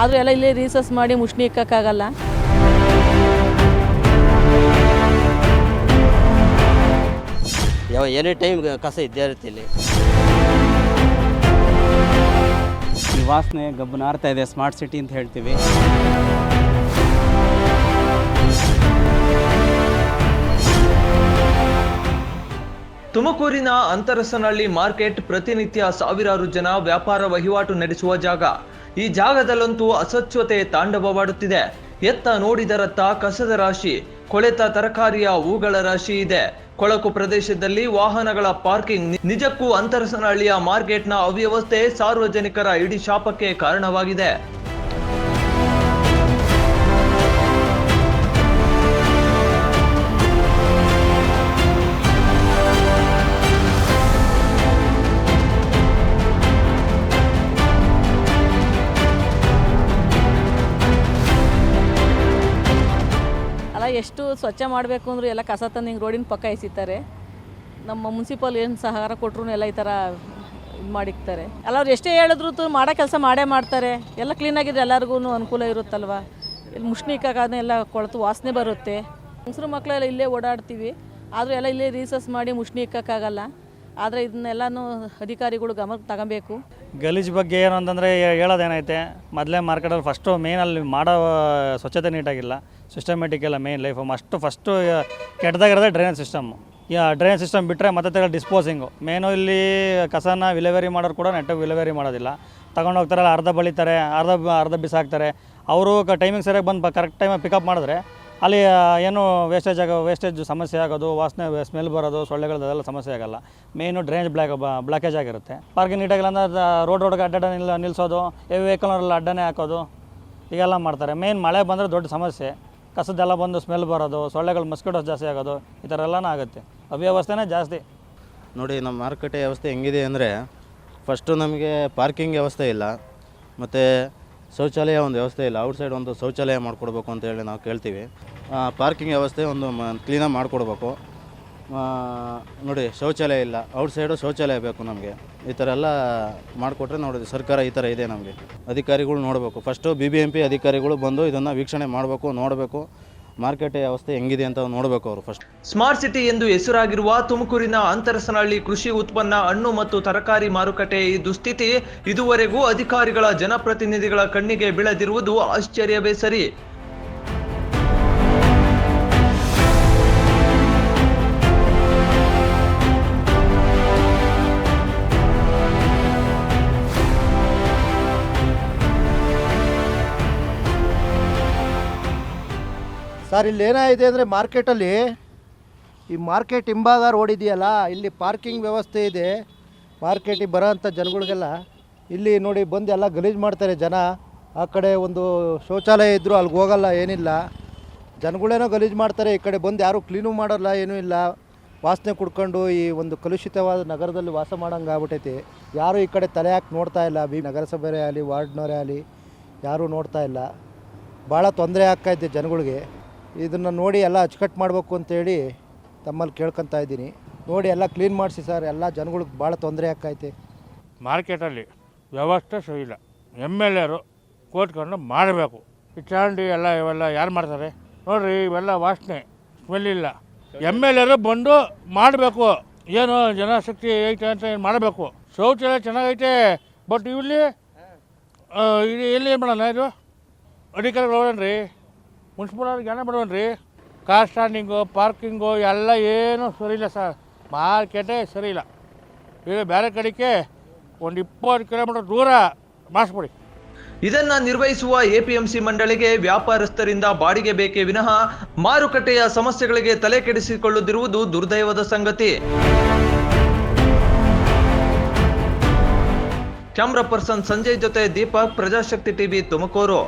ಆದರೂ ಎಲ್ಲ ಇಲ್ಲೇ ರೀಸರ್ಚ್ ಮಾಡಿ ಮುಷ್ಣಿ ಇಕ್ಕೋಕ್ಕಾಗಲ್ಲ. ಎನಿ ಟೈಮ್ ಕಸ ಇದ್ದೇ ಇರುತ್ತೆ ಇಲ್ಲಿ. ಈ ವಾಸನೆ ಗಬ್ಬನಾರ್ತಾ ಇದೆ, ಸ್ಮಾರ್ಟ್ ಸಿಟಿ ಅಂತ ಹೇಳ್ತೀವಿ. ತುಮಕೂರಿನ ಅಂತರಸನಹಳ್ಳಿ ಮಾರ್ಕೆಟ್ ಪ್ರತಿನಿತ್ಯ ಸಾವಿರಾರು ಜನ ವ್ಯಾಪಾರ ವಹಿವಾಟು ನಡೆಸುವ ಜಾಗ. ಈ ಜಾಗದಲ್ಲಂತೂ ಅಸ್ವಚ್ಛತೆ ತಾಂಡವವಾಡುತ್ತಿದೆ. ಎತ್ತ ನೋಡಿದರತ್ತ ಕಸದ ರಾಶಿ, ಕೊಳೆತ ತರಕಾರಿಯ ಹೂಗಳ ರಾಶಿ ಇದೆ. ಕೊಳಕು ಪ್ರದೇಶದಲ್ಲಿ ವಾಹನಗಳ ಪಾರ್ಕಿಂಗ್. ನಿಜಕ್ಕೂ ಅಂತರಸನಹಳ್ಳಿಯ ಮಾರ್ಕೆಟ್ನ ಅವ್ಯವಸ್ಥೆ ಸಾರ್ವಜನಿಕರ ಇಡೀ ಶಾಪಕ್ಕೆ ಕಾರಣವಾಗಿದೆ. ಎಷ್ಟು ಸ್ವಚ್ಛ ಮಾಡಬೇಕು ಅಂದರೂ ಎಲ್ಲ ಕಸ ತಂದು ಹಿಂಗೆ ರೋಡಿನ ಪಕ್ಕ ಎಸಿತಾರೆ. ನಮ್ಮ ಮುನ್ಸಿಪಲ್ ಏನು ಸಹಕಾರ ಕೊಟ್ಟರು ಎಲ್ಲ ಈ ಥರ ಇದು ಮಾಡಿಕ್ತಾರೆ. ಎಲ್ಲರೂ ಎಷ್ಟೇ ಹೇಳಿದ್ರು ಮಾಡೋ ಕೆಲಸ ಮಾಡೇ ಮಾಡ್ತಾರೆ. ಎಲ್ಲ ಕ್ಲೀನಾಗಿದ್ರೆ ಎಲ್ಲರಿಗೂ ಅನುಕೂಲ ಇರುತ್ತಲ್ವ. ಇಲ್ಲಿ ಮುಷ್ಣಿ ಇಕ್ಕಾದ್ರೆ ಎಲ್ಲ ಕೊಳೆತು ವಾಸನೆ ಬರುತ್ತೆ. ಹೆಂಗಸ್ರು ಮಕ್ಕಳೆಲ್ಲ ಇಲ್ಲೇ ಓಡಾಡ್ತೀವಿ, ಆದರೂ ಎಲ್ಲ ಇಲ್ಲೇ ರೀಸರ್ಚ್ ಮಾಡಿ ಮುಷ್ಣಿ ಇಕ್ಕೋಕ್ಕಾಗಲ್ಲ. ಆದರೆ ಇದನ್ನೆಲ್ಲನೂ ಅಧಿಕಾರಿಗಳು ಗಮನಕ್ಕೆ ತಗೊಬೇಕು. ಗಲೀಜು ಬಗ್ಗೆ ಏನು ಅಂತಂದರೆ ಹೇಳೋದೇನೈತೆ, ಮೊದಲೇ ಮಾರ್ಕೆಟಲ್ಲಿ ಫಸ್ಟು ಮೇನಲ್ಲಿ ಮಾಡೋ ಸ್ವಚ್ಛತೆ ನೀಟಾಗಿಲ್ಲ, ಸಿಸ್ಟಮೆಟಿಕ್ ಎಲ್ಲ main life. First ಕೆಟ್ಟದಾಗಿರೋದೇ drainage system. Drainage system ಬಿಟ್ಟರೆ ಮತ್ತೆ ಡಿಸ್ಪೋಸಿಂಗು ಮೇನು. ಇಲ್ಲಿ ಕಸನ ವಿಲೇವಾರಿ ಮಾಡೋರು ಕೂಡ ನೆಟ್ಟಾಗಿ ವಿಲೇವಾರಿ ಮಾಡೋದಿಲ್ಲ. ತಗೊಂಡು ಹೋಗ್ತಾರಲ್ಲ, ಅರ್ಧ ಬಳಿತಾರೆ, ಅರ್ಧ ಬಿಸಾಕ್ತಾರೆ. ಅವರು ಟೈಮಿಂಗ್ ಸರಿಯಾಗಿ ಬಂದು ಕರೆಕ್ಟ್ ಟೈಮಿಗೆ ಪಿಕಪ್ ಮಾಡಿದ್ರೆ ಅಲ್ಲಿ ಏನು ವೇಸ್ಟೇಜ್ ಸಮಸ್ಯೆ ಆಗೋದು, ವಾಸನೆ ಸ್ಮೆಲ್ ಬರೋದು, ಸೊಳ್ಳೆಗಳದೆಲ್ಲ ಸಮಸ್ಯೆ ಆಗೋಲ್ಲ. ಮೇನು ಡ್ರೈನೇಜ್ ಬ್ಲಾಕೇಜ್ ಆಗಿರುತ್ತೆ. ಪಾರ್ಕಿಂಗ್ ನೀಟಾಗಿಲ್ಲ ಅಂದ್ರೆ ರೋಡ್ಗೆ ಅಡ್ಡ ನಿಲ್ಲಿಸೋದು, ವೆಹಿಕಲ್ನೆಲ್ಲ ಅಡ್ಡನೇ ಹಾಕೋದು, ಹೀಗೆಲ್ಲ ಮಾಡ್ತಾರೆ. ಮೇನ್ ಮಳೆ ಬಂದರೆ ದೊಡ್ಡ ಸಮಸ್ಯೆ. ಕಸದ್ದೆಲ್ಲ ಬಂದು ಸ್ಮೆಲ್ ಬರೋದು, ಸೊಳ್ಳೆಗಳು ಮಸ್ಕಿಟೋಸ್ ಜಾಸ್ತಿ ಆಗೋದು, ಈ ಥರ ಎಲ್ಲನೂ ಆಗುತ್ತೆ. ಅವ್ಯವಸ್ಥೆನೇ ಜಾಸ್ತಿ. ನೋಡಿ, ನಮ್ಮ ಮಾರುಕಟ್ಟೆ ವ್ಯವಸ್ಥೆ ಹೆಂಗಿದೆ ಅಂದರೆ, ಫಸ್ಟು ನಮಗೆ ಪಾರ್ಕಿಂಗ್ ವ್ಯವಸ್ಥೆ ಇಲ್ಲ, ಮತ್ತು ಶೌಚಾಲಯ ಒಂದು ವ್ಯವಸ್ಥೆ ಇಲ್ಲ. ಔಟ್ಸೈಡ್ ಒಂದು ಶೌಚಾಲಯ ಮಾಡಿಕೊಡ್ಬೇಕು ಅಂತೇಳಿ ನಾವು ಕೇಳ್ತೀವಿ. ಪಾರ್ಕಿಂಗ್ ವ್ಯವಸ್ಥೆ ಒಂದು ಕ್ಲೀನಾಗಿ ಮಾಡಿಕೊಡ್ಬೇಕು. ನೋಡಿ, ಶೌಚಾಲಯ ಇಲ್ಲ, ಔಟ್ಸೈಡು ಶೌಚಾಲಯ ಬೇಕು ನಮಗೆ. ಈ ಥರ ಎಲ್ಲ ಮಾಡಿಕೊಟ್ರೆ ನೋಡಿ, ಸರ್ಕಾರ ಈ ಥರ ಇದೆ. ನಮಗೆ ಅಧಿಕಾರಿಗಳು ನೋಡಬೇಕು. ಫಸ್ಟು BBMP ಅಧಿಕಾರಿಗಳು ಬಂದು ಇದನ್ನು ವೀಕ್ಷಣೆ ಮಾಡಬೇಕು, ನೋಡಬೇಕು ಮಾರ್ಕೆಟ್ ವ್ಯವಸ್ಥೆ ಹೆಂಗಿದೆ ಅಂತ ನೋಡಬೇಕು ಅವರು ಫಸ್ಟ್. ಸ್ಮಾರ್ಟ್ ಸಿಟಿ ಎಂದು ಹೆಸರಾಗಿರುವ ತುಮಕೂರಿನ ಅಂತರಸನಹಳ್ಳಿ ಕೃಷಿ ಉತ್ಪನ್ನ, ಹಣ್ಣು ಮತ್ತು ತರಕಾರಿ ಮಾರುಕಟ್ಟೆ ಈ ದುಸ್ಥಿತಿ ಇದುವರೆಗೂ ಅಧಿಕಾರಿಗಳ, ಜನಪ್ರತಿನಿಧಿಗಳ ಕಣ್ಣಿಗೆ ಬೀಳದಿರುವುದು ಆಶ್ಚರ್ಯವೇ ಸರಿ. ಸರ್, ಇಲ್ಲಿ ಏನಾಗಿದೆ ಅಂದರೆ, ಮಾರ್ಕೆಟಲ್ಲಿ ಈ ಮಾರ್ಕೆಟ್ ಹಿಂಭಾಗ ರೋಡ್ ಇದೆಯಲ್ಲ, ಇಲ್ಲಿ ಪಾರ್ಕಿಂಗ್ ವ್ಯವಸ್ಥೆ ಇದೆ. ಮಾರ್ಕೆಟಿಗೆ ಬರೋಂಥ ಜನಗಳಿಗೆಲ್ಲ ಇಲ್ಲಿ ನೋಡಿ ಬಂದು ಎಲ್ಲ ಗಲೀಜು ಮಾಡ್ತಾರೆ ಜನ. ಆ ಕಡೆ ಒಂದು ಶೌಚಾಲಯ ಇದ್ದರೂ ಅಲ್ಲಿಗೆ ಹೋಗಲ್ಲ, ಏನಿಲ್ಲ. ಜನಗಳೇನೋ ಗಲೀಜು ಮಾಡ್ತಾರೆ, ಈ ಕಡೆ ಬಂದು ಯಾರೂ ಕ್ಲೀನು ಮಾಡೋಲ್ಲ, ಏನೂ ಇಲ್ಲ. ವಾಸನೆ ಕುಡ್ಕೊಂಡು ಈ ಒಂದು ಕಲುಷಿತವಾದ ನಗರದಲ್ಲಿ ವಾಸ ಮಾಡೋಂಗೆ ಆಗ್ಬಿಟ್ಟೈತಿ. ಯಾರೂ ಈ ಕಡೆ ತಲೆ ಹಾಕಿ ನೋಡ್ತಾ ಇಲ್ಲ. ನಗರಸಭೆಯೇ ಆಗಲಿ, ವಾರ್ಡ್ನವರೇ ಆಗಲಿ, ಯಾರೂ ನೋಡ್ತಾ ಇಲ್ಲ. ಭಾಳ ತೊಂದರೆ ಆಗ್ತಾಯಿದೆ ಜನಗಳಿಗೆ. ಇದನ್ನು ನೋಡಿ ಎಲ್ಲ ಅಚ್ಚುಕಟ್ಟು ಮಾಡಬೇಕು ಅಂತೇಳಿ ತಮ್ಮಲ್ಲಿ ಕೇಳ್ಕೊತಾ ಇದ್ದೀನಿ. ನೋಡಿ ಎಲ್ಲ ಕ್ಲೀನ್ ಮಾಡಿಸಿ ಸರ್, ಎಲ್ಲ ಜನಗಳಿಗೆ ಭಾಳ ತೊಂದರೆ ಆಗ್ತೈತೆ. ಮಾರ್ಕೆಟಲ್ಲಿ ವ್ಯವಸ್ಥೆ ಸರಿ ಇಲ್ಲ. MLAರು ಕೂತ್ಕೊಂಡು ಮಾಡಬೇಕು. ಈ ಚಾಂಡಿ ಎಲ್ಲ ಇವೆಲ್ಲ ಯಾರು ಮಾಡ್ತಾರೆ ನೋಡಿರಿ, ಇವೆಲ್ಲ ವಾಸನೆ, ಸ್ಮೆಲ್ ಇಲ್ಲ. MLAರು ಬಂದು ಮಾಡಬೇಕು. ಏನು ಜನಶಕ್ತಿ ಐತೆ ಅಂತ ಏನು ಮಾಡಬೇಕು. ಶೌಚಾಲಯ ಚೆನ್ನಾಗೈತೆ, ಬಟ್ ಇಲ್ಲಿ ಎಲ್ಲಿ ಏನು ಮಾಡೋಣ, ಇದು ಅಧಿಕಾರಿಗಳು ನೋಡೋಣ್ರಿ, ಮುನ್ಸಿಪಲ್ ಅವ್ರಿಗೆ ಏನೇ ಮಾಡೋಣ್ರಿ. ಕಾರ್ ಸ್ಟ್ಯಾಂಡಿಂಗು, ಪಾರ್ಕಿಂಗು ಎಲ್ಲ ಏನೂ ಸರಿ ಇಲ್ಲ ಸರ್. ಮಾರ್ಕೆಟೇ ಸರಿ ಇಲ್ಲ. ಈಗ ಬೇರೆ ಕಡೆಗೆ ಒಂದು 20 ಕಿಲೋಮೀಟರ್ ದೂರ ಮಾಡಿಸ್ಬಿಡಿ. ಇದನ್ನ ನಿರ್ವಹಿಸುವ APMC ಮಂಡಳಿಗೆ ವ್ಯಾಪಾರಸ್ಥರಿಂದ ಬಾಡಿಗೆ ಬೇಕೇ ವಿನಃ ಮಾರುಕಟ್ಟೆಯ ಸಮಸ್ಯೆಗಳಿಗೆ ತಲೆ ಕೆಡಿಸಿಕೊಳ್ಳುತ್ತಿರುವುದು ದುರ್ದೈವದ ಸಂಗತಿ. ಕ್ಯಾಮ್ರಾ ಪರ್ಸನ್ ಸಂಜಯ್ ಜೊತೆ ದೀಪಕ್, ಪ್ರಜಾಶಕ್ತಿ TV, ತುಮಕೂರು.